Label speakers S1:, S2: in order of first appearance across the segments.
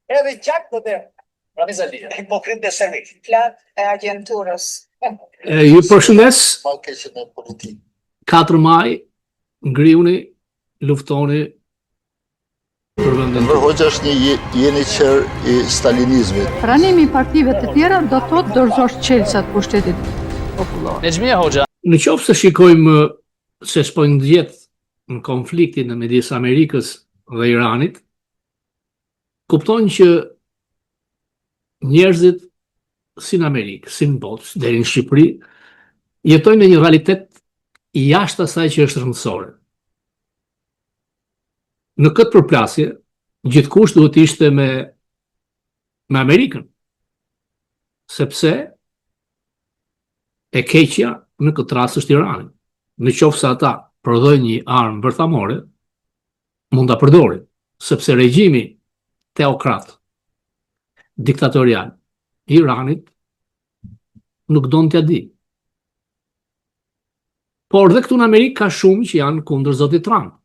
S1: Edhe gjak të dhe. Hipokrit dhe servit.
S2: Flat e agjenturës.
S3: Ju përshëndes,
S1: Malkeqen e politikë.
S3: 4 maj, ngriuni, luftoni për vendin
S1: Enver Hoxha është një jeniçer i stalinizmit.
S4: Pranimi i partive të tjera do të thotë dorëzosh çelësat pushtetit popullor.
S5: Nexhmia Hoxha.
S3: Në qoftë se shikojmë se s'po ndjet në konfliktin në midis Amerikës dhe Iranit, kuptojnë që njerëzit si në Amerikë, si në botë, deri në Shqipëri, jetojnë në një realitet jashtë asaj që është rëndësore. Në këtë përplasje, gjithkush duhet ishte me Amerikën, sepse e keqja në këtë rast është Irani. Në qoftë se ata prodhojnë një armë bërthamore, mund ta përdorin, sepse regjimi teokrat, diktatorial, i Iranit nuk don t'ja di. Por dhe këtu në Amerikë ka shumë që janë kundër zotit Trump.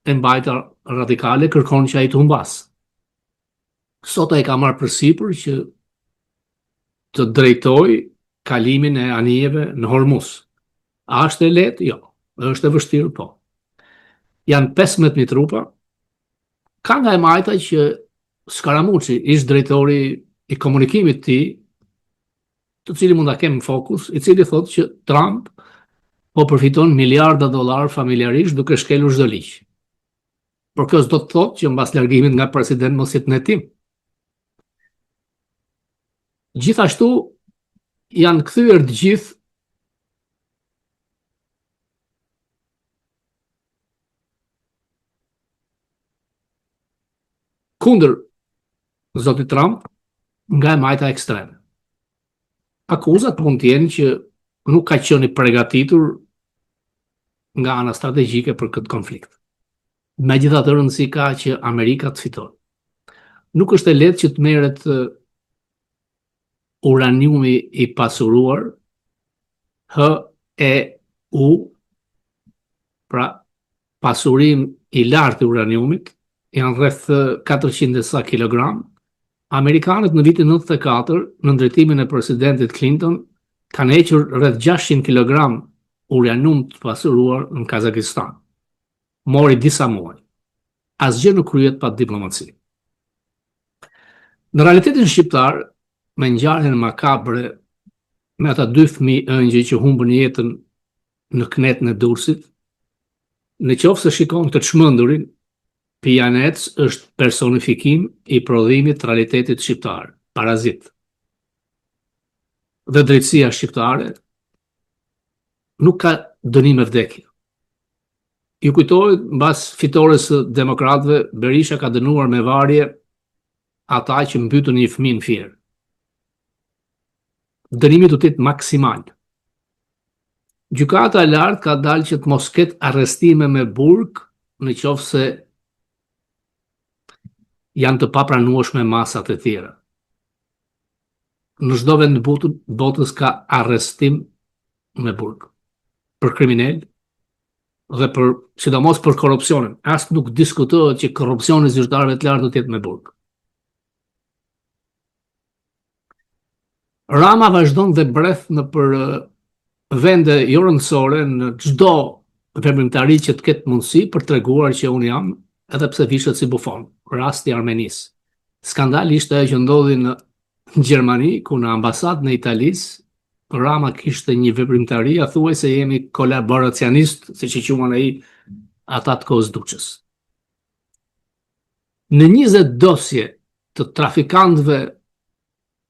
S3: E mbajtja radikale kërkon që ai të humbas. Sot ai ka marrë përsipër që të drejtoj kalimin e anijeve në Hormuz. A është e lehtë? Jo. Është e vështirë, po. Janë 15.000 trupa. Ka nga e majta që Scaramucci, ish drejtori i komunikimit të tij, të cili mund ta kem në fokus, i cili thotë që Trump po përfiton miliarda dollar familjarisht duke shkelur çdo ligj. Por kjo s'do të thotë që mbas largimit nga president mos jetë në hetim. Gjithashtu janë kthyer të gjithë kundër zotit Trump nga e majta ekstreme. Akuzat mund të jenë që nuk ka qenë i përgatitur nga ana strategjike për këtë konflikt. Megjithatë rëndësi ka që Amerika të fitojë. Nuk është e lehtë që të merret uraniumi i pasuruar HEU, pra pasurim i lartë i uraniumit, janë rreth 400 sa kilogram. Amerikanët në vitin 94, në drejtimin e presidentit Clinton, kanë hequr rreth 600 kg uranium të pasuruar në Kazakistan. Mori disa muaj. Asgjë nuk kryhet pa diplomaci. Në realitetin shqiptar, me ngjarjen makabre me ata 2 fëmijë ëngjëj që humbën jetën në knetën e Durrësit, në qoftë se shikon të çmendurin, Pijanec është personifikim i prodhimit të realitetit shqiptar, parazit. Dhe drejtësia shqiptare nuk ka dënim e vdekje. Ju kujtohet, mbas fitores së demokratëve, Berisha ka dënuar me varje ata që mbytën një fëmijë në Fier. Dënimi do të jetë maksimal. Gjykata e lartë ka dalë që të mos ketë arrestime me burg në qoftë se janë të papranueshme masat e tjera. Në çdo vend botës ka arrestim me burg për kriminal dhe për sidomos për korrupsionin. As nuk diskutohet që korrupsioni i zyrtarëve të lartë do të jetë me burg. Rama vazhdon dhe breth në për vende jo rëndësore në çdo veprimtari që të ketë mundësi për treguar që unë jam, edhe pse vishet si bufon. Rasti i Armenisë. Skandali ishte ajo që ndodhi në Gjermani, ku në ambasadën e Italisë Rama kishte një veprimtari, thuaj se jemi kolaboracionist, siç i quajnë ai ata të kohës Duçës. Në 20 dosje të trafikantëve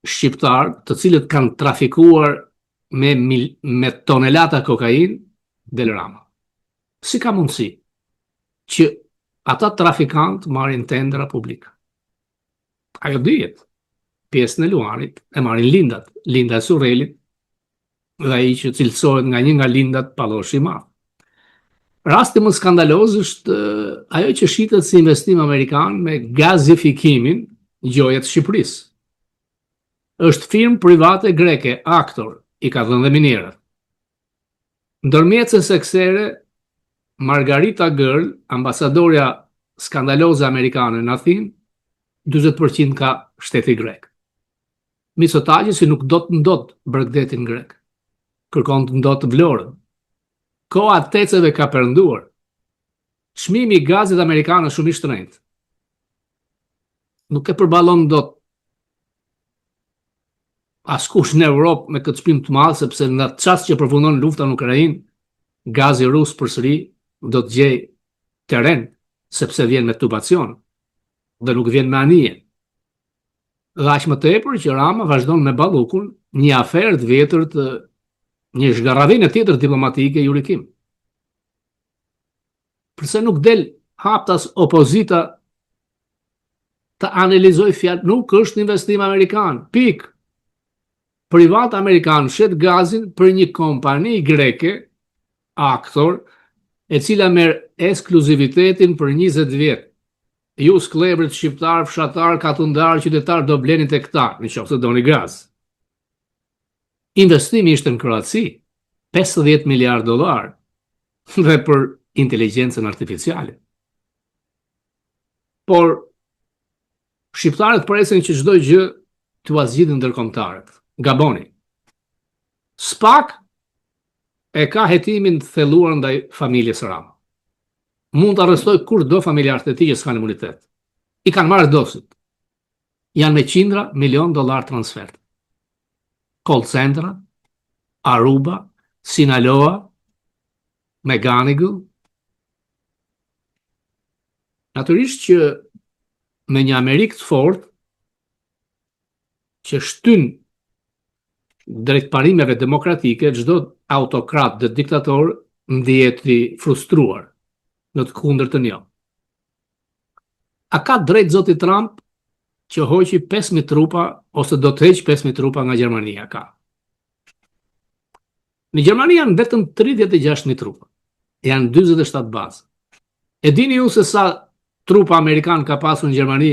S3: shqiptar, të cilët kanë trafikuar me tonelata kokainë, del Rama. Si ka mundësi që ata trafikantë marrin tendra publike? Ajo dihet. Pjesën e Luanit e marrin lindat, linda e Surrelit, dhe ai që cilësohet nga një nga lindat Palloshi i Madh. Rasti më skandaloz është ajo që shitet si investim amerikan me gazifikimin gjojet Shqipërisë. Është firmë private greke, Aktor, i ka dhënë dhe minerat. Ndërmjetëse seksere, Margarita Girl, ambasadorja skandaloze amerikane në Athinë, 40% ka shteti grek. Mitsotakis si nuk do të ndot Bregdetin grek. Kërkon të ndot Vlorën. Koha e teceve ka përnduar. Çmimi i gazit amerikan është shumë i shtrenjtë. Nuk e përballon dot askush në Europë me këtë çmim të madh, sepse në atë çast që përfundon lufta në Ukrainë, gazi rus përsëri do të gjej terren, sepse vjen me tubacion dhe nuk vjen me anije. Dhe aq më tepër që Rama vazhdon me ballukun, një aferë të vjetër të një zhgarradinë tjetër diplomatike jurikim. Përse nuk del haptas opozita të analizoj fjalë, nuk është investim amerikan, pik. Privat amerikan shet gazin për një kompani greke, Aktor, e cila merr ekskluzivitetin për 20 vjet. Ju sklebrit shqiptar, fshatar, katundar, qytetar do bleni tek këta, nëse doni gaz. Investimi ishte në Kroaci, 50 miliard dollar, dhe për inteligjencën artificiale. Por shqiptarët presin që çdo gjë t'u zgjidhin ndërkombëtarët. Gaboni. SPAK e ka hetimin të thelluar ndaj familjes Rama. Mund të arrestoj kur do familjarët e tij që s'kan imunitet. I kanë marrë dosit. Janë me qindra milion dollar transfer. Call center, Aruba, Sinaloa, Meganigal. Natyrisht që me një Amerikë të fortë që shtyn drejt parimeve demokratike, çdo autokrat dhe diktator ndihet i frustruar në të kundërtën jo. A ka drejt zoti Trump që hoqi 5.000 trupa ose do të heq 5.000 trupa nga Gjermania? Ka. Në Gjermani janë vetëm 36.000 trupa. Janë 47 bazë. E dini ju se sa trupa amerikan ka pasur në Gjermani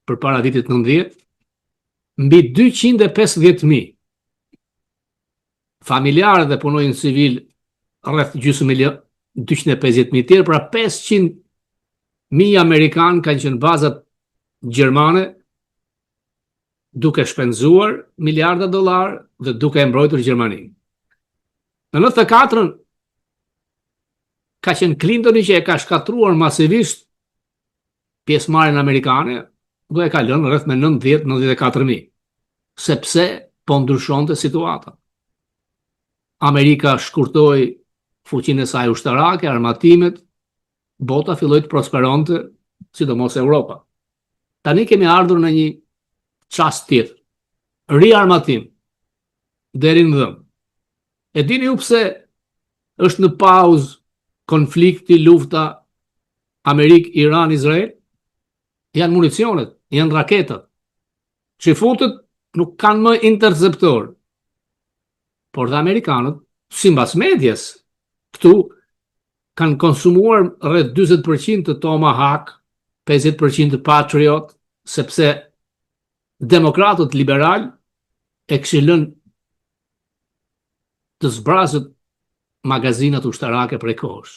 S3: përpara vitit 90? Mbi 250.000. Familjarë dhe punojnë civil rreth gjysmë milion, 250.000 tjerë, pra 500.000 amerikanë kanë qenë bazat gjermane, duke shpenzuar miliarda dollar dhe duke e mbrojtur Gjermaninë. Në 94-ën ka qenë Clintoni që e ka shkatruar masivisht pjesëmarrjen amerikane, dhe e ka lënë rreth me 90-94.000, sepse po ndryshonte situata. Amerika shkurtoi fuqinë e saj ushtarake, armatimet, bota filloi të prosperonte, sidomos Europa. Tani kemi ardhur në një çast tjetër. Riarmatim deri në dhëm. E dini ju pse është në pauzë konflikti, lufta Amerikë, Iran, Izrael? Janë municionet, janë raketat. Që futet nuk kanë më interceptor. Por dhe amerikanët, sipas medjes, këtu kanë konsumuar rreth 40% të Tomahawk, 50% të Patriot, sepse demokratët liberal e kishin lënë të zbrazët magazinat ushtarake prej kohësh.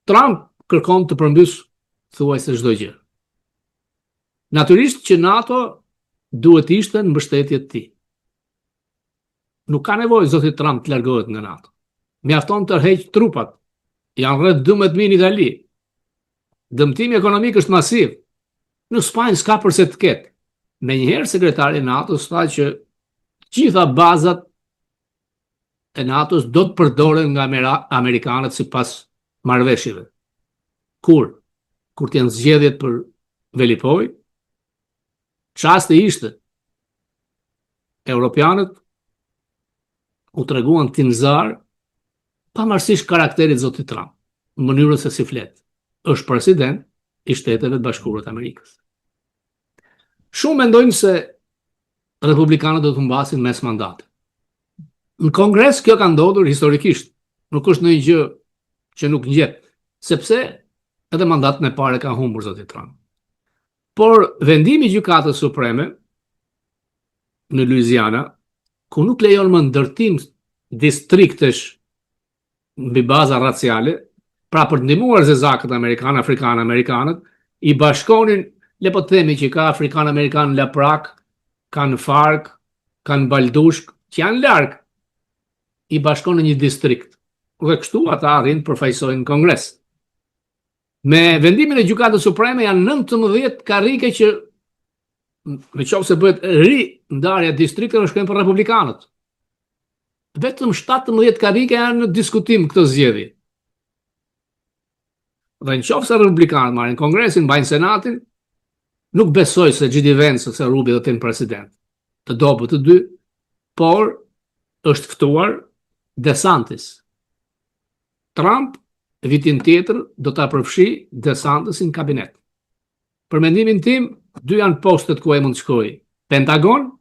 S3: Trump kërkon të përmbys thuajse çdo gjë. Natyrisht që NATO duhet ishte në mbështetje të tij. Nuk ka nevojë zoti Trump të largohet nga NATO. Mjafton të heq trupat. Janë rreth 12.000 në Itali. Dëmtimi ekonomik është masiv. Në Spanjë s'ka përse të ketë. Menjëherë sekretari i NATO-s tha që gjitha bazat e NATO-s do të përdoren nga amerikanët sipas marrëveshjeve. Kur të janë zgjedhjet për Velipoj, çasti ishte europianët u treguan tinzar pavarësisht karakterit zotit Trump, në mënyrën se si flet. Është president i Shteteve të Bashkuara të Amerikës. Shumë mendojnë se republikanët do të humbasin mes mandate. Në Kongres kjo ka ndodhur historikisht, nuk është ndonjë gjë që nuk ngjet, sepse edhe mandatën e parë ka humbur zoti Trump. Por vendimi i Gjykatës Supreme në Louisiana, ku nuk lejon më ndërtim distriktesh mbi baza raciale, pra për të ndihmuar zezakët amerikanë, afrikanë, amerikanët, i bashkonin Le po të themi që ka Afrikan-Amerikan në Laprak, kanë FARC, kanë Baldushk, që janë larg, i bashkon në një distrikt. Dhe kështu ata arrin përfaqësojnë Kongres. Me vendimin e Gjykatës Supreme janë 19 karrike që në qoftë se bëhet ndarja e distrikteve shkojnë për republikanët. Vetëm 17 karrike janë në diskutim këtë zgjedhje. Dhe në qoftë se republikanët marrin Kongresin, mbajnë Senatin, nuk besoj se G.D. Vance ose Rubi do të jenë president. Të dobët të dy, por është ftuar DeSantis. Trump vitin tjetër do ta përfshi DeSantisin në kabinet. Për mendimin tim, dy janë postet ku ai mund të shkojë: Pentagon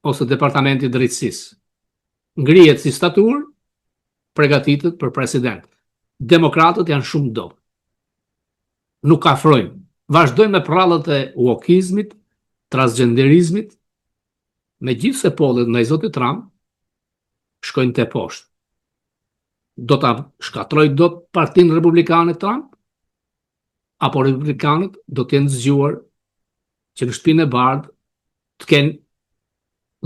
S3: ose Departamenti i Drejtësisë. Ngrihet si statur, përgatitet për president. Demokratët janë shumë dobët. Nuk afrojnë. Vazhdojnë me prallët e wokizmit, transgenderizmit, megjithse pollet ndaj zotit Trump shkojnë te poshtë. Do ta shkatroj dot Partinë Republikane Trump, apo republikanët do të jenë zgjuar që në shtëpinë e bardhë të kenë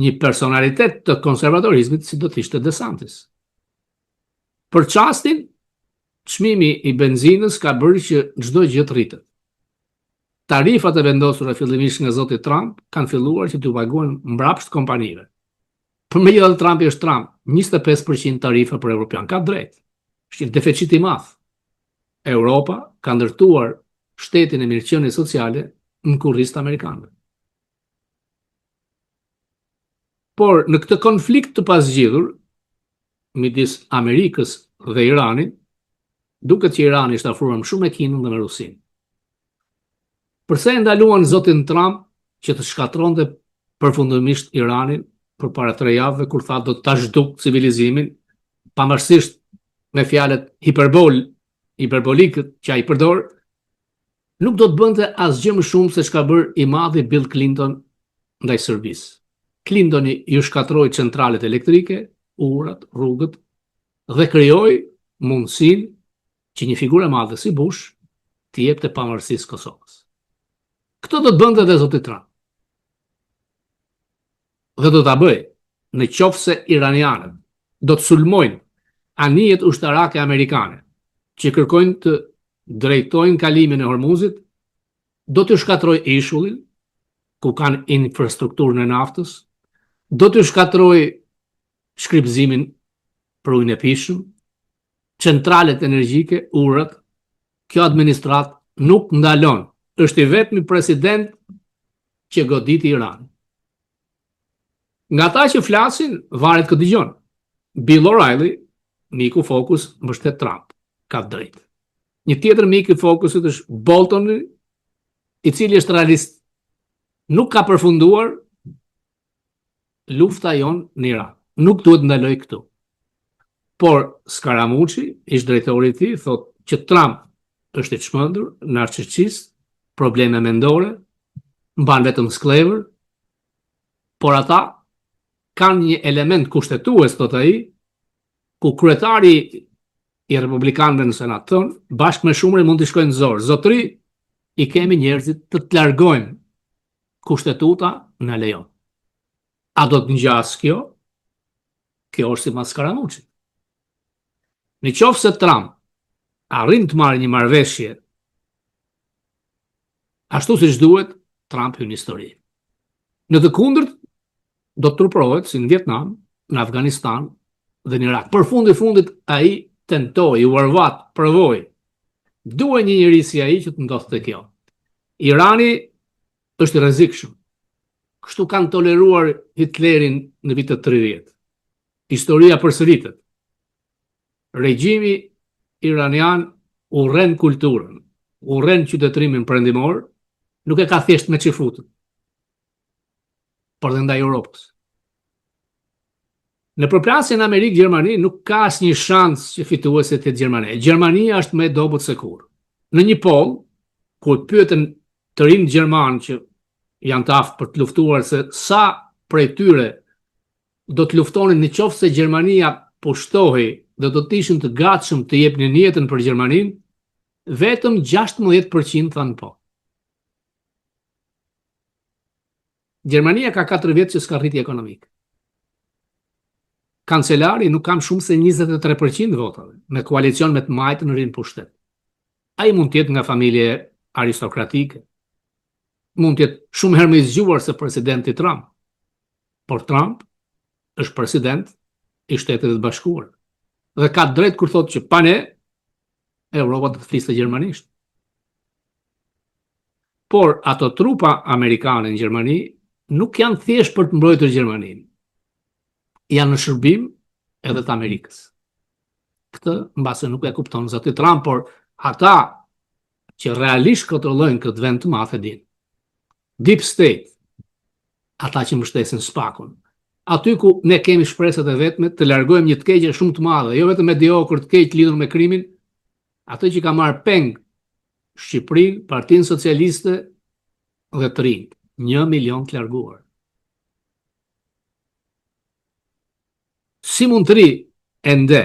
S3: një personalitet të konservatorizmit si do të ishte DeSantis. Për çastin, çmimi i benzinës ka bërë që çdo gjë të rritet. Tarifat e vendosura fillimisht nga zoti Trump kanë filluar që t'u paguajnë mbrapsht kompanive. Përmegjithatë Trumpi është Trump, 25% tarifa për evropian, ka drejt. Është një deficit i madh. Europa ka ndërtuar shtetin e mirëqenies sociale në kurriz të amerikanëve. Por në këtë konflikt të pasgjidhur midis Amerikës dhe Iranit, duket që Irani është afruar më shumë me Kinën dhe me Rusinë. Përse e ndaluan zotin Trump që të shkatronte përfundimisht Iranin përpara 3 javëve kur tha do ta zhduk civilizimin, pavarësisht me fjalët hiperbolike që ai përdor, nuk do të bënte asgjë më shumë se çka bër i madhi Bill Clinton ndaj Serbisë. Clintoni ju shkatroi centralet elektrike, urat, rrugët dhe krijoi mundësinë që një figurë e madhe si Bush të jepte pavarësisë Kosovës. Këtë do të bënte edhe zoti Trump. Dhe do ta bëj në qoftë se iranianët do të sulmojnë anijet ushtarake amerikane që kërkojnë të drejtojnë kalimin e Hormuzit, do të shkatroj ishullin ku kanë infrastrukturën e naftës, do të shkatroj shkripzimin për ujin e pishëm, centralet energjike, urat. Kjo administrat nuk ndalon. Është i vetmi president që goditi Iran. Nga ata që flasin, varet këtë dëgjon. Bill O'Reilly, miku Focus, mbështet Trump. Ka drejt. Një tjetër mik i Focusit është Bolton, i cili është realist. Nuk ka përfunduar lufta jon në Iran. Nuk duhet ndaloj këtu. Por Scaramucci, ish drejtori i tij, thotë që Trump është i çmendur, narcisist, probleme mendore, mban vetëm sklever, por ata kanë një element kushtetues, thotë ai, ku kryetari i republikanëve në senat ton, bashkë me shumëri mund të shkojnë zor. Zotëri, i kemi njerëzit të largojmë. Kushtetuta në lejon. A do të ngjas kjo? Kjo është si Scaramucci. Në qoftë se Trump arrin të marrë një marrëveshje ashtu siç duhet, Trump hyn në histori. Në të kundërt, do të turprohet si në Vietnam, në Afganistan dhe në Irak. Për fundit ai tentoi, u arvat, provoi. Duhet një njerëz si ai që të ndodhte kjo. Irani është i rrezikshëm. Kështu kanë toleruar Hitlerin në vitet 30. Historia përsëritet. Regjimi iranian urren kulturën, urren qytetërimin perëndimor, nuk e ka thjesht me çifutën, por dhe ndaj Europës. Në përplasjen Amerikë-Gjermani nuk ka asnjë shans që fituese të jetë Gjermania. Gjermania është më e dobët se kur. Në një poll, ku pyeten të rinj gjerman që janë të aftë për të luftuar se sa prej tyre do të luftonin në qoftë se Gjermania pushtohej dhe do të ishin të gatshëm të jepnin jetën për Gjermaninë, vetëm 16% thanë po. Gjermania ka 4 vjet që s'ka rritje ekonomike. Kancelari nuk kam shumë se 23% votave, me koalicion me të majtë në rinë pushtet. Ai mund të jetë nga familje aristokratike, mund të jetë shumë herë më i zgjuar se presidenti Trump, por Trump është president i Shtetit të Bashkuar dhe ka drejt kur thotë që pa ne Europa do të fliste gjermanisht. Por ato trupa amerikane në Gjermani nuk janë thjesht për të mbrojtur Gjermaninë. Janë në shërbim edhe të Amerikës. Këtë mbase nuk e kupton zoti Trump, por ata që realisht kontrollojnë këtë vend të madh e din. Deep State, ata që mbështesin Spakun. Aty ku ne kemi shpresat e vetme të largojmë një të keqe shumë të madhe, jo vetëm mediokër të keq lidhur me krimin, atë që ka marrë peng Shqipërinë, Partinë Socialiste dhe të rinjt, 1 milion të larguar. Si mund të ri ende?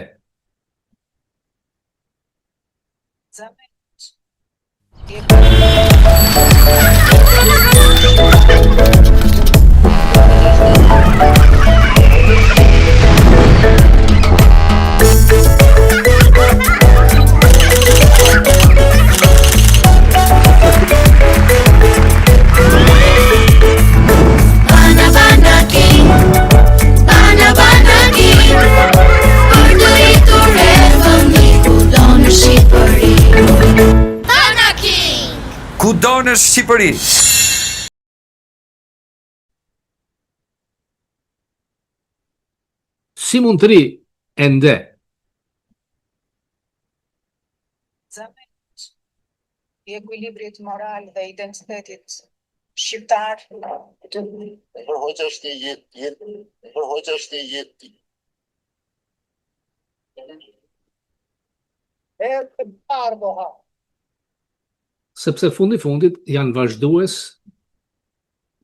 S5: Kudo në Shqipëri.
S3: Si mund të ri ende?
S2: I ekuilibrit moral dhe identitetit shqiptar.
S1: Përhoqja është një jetë, përhoqja është një jetë. E të bardho ha.
S3: Sepse fundit janë vazhdues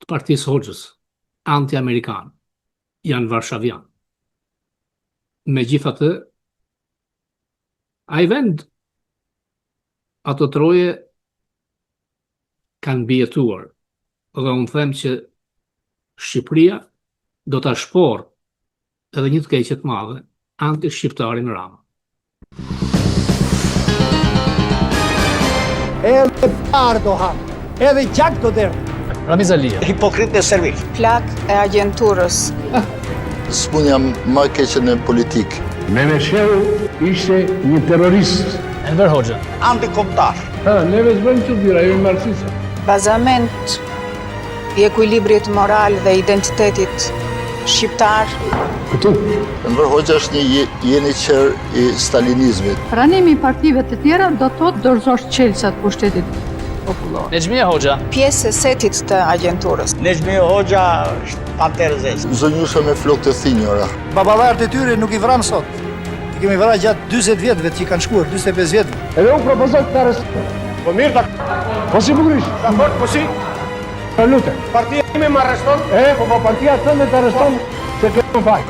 S3: të Partisë Hoxhës, anti-amerikan, janë varshavian. Megjithatë, ai vend, ato troje kanë bjetuar, dhe unë them që Shqipëria do ta shporë edhe një të keqe të madhe anti-shqiptarin Rama.
S1: Edhe bardho ha. Edhe gjak do derë.
S6: Ramiz Alia.
S1: Hipokrit e servil.
S2: Plak e agjenturës.
S7: Spunja më keqe në politikë.
S8: Memeshehu ishte një terrorist.
S6: Enver Hoxha.
S1: Antikomtar.
S8: Neve s'bëjmë çuditëra, jemi marksista.
S2: Bazament i ekuilibrit moral dhe identitetit shqiptar.
S8: Këtu.
S7: Enver Hoxha është një jeniçer i stalinizmit.
S4: Pranimi i partive të tjera do të thotë dorëzosh çelësat pushtetit popullor.
S6: Nexhmia Hoxha.
S2: Pjesë e setit të agjenturës.
S1: Nexhmi Hoxha është panterëzes.
S7: Zonjusha me flokë të thinjura.
S1: Baballarët e tyre nuk i vran sot. I kemi vrarë gjatë 40 vjetëve që i kanë shkuar, 45 vjetëve.
S8: Edhe unë propozoj të arrestoj.
S1: Po mirë ta.
S8: Po si bukurish?
S1: Dakord, po si?
S8: Lutem.
S1: Partia ime më arreston.
S8: Po partia tënde të arreston se kemë faj.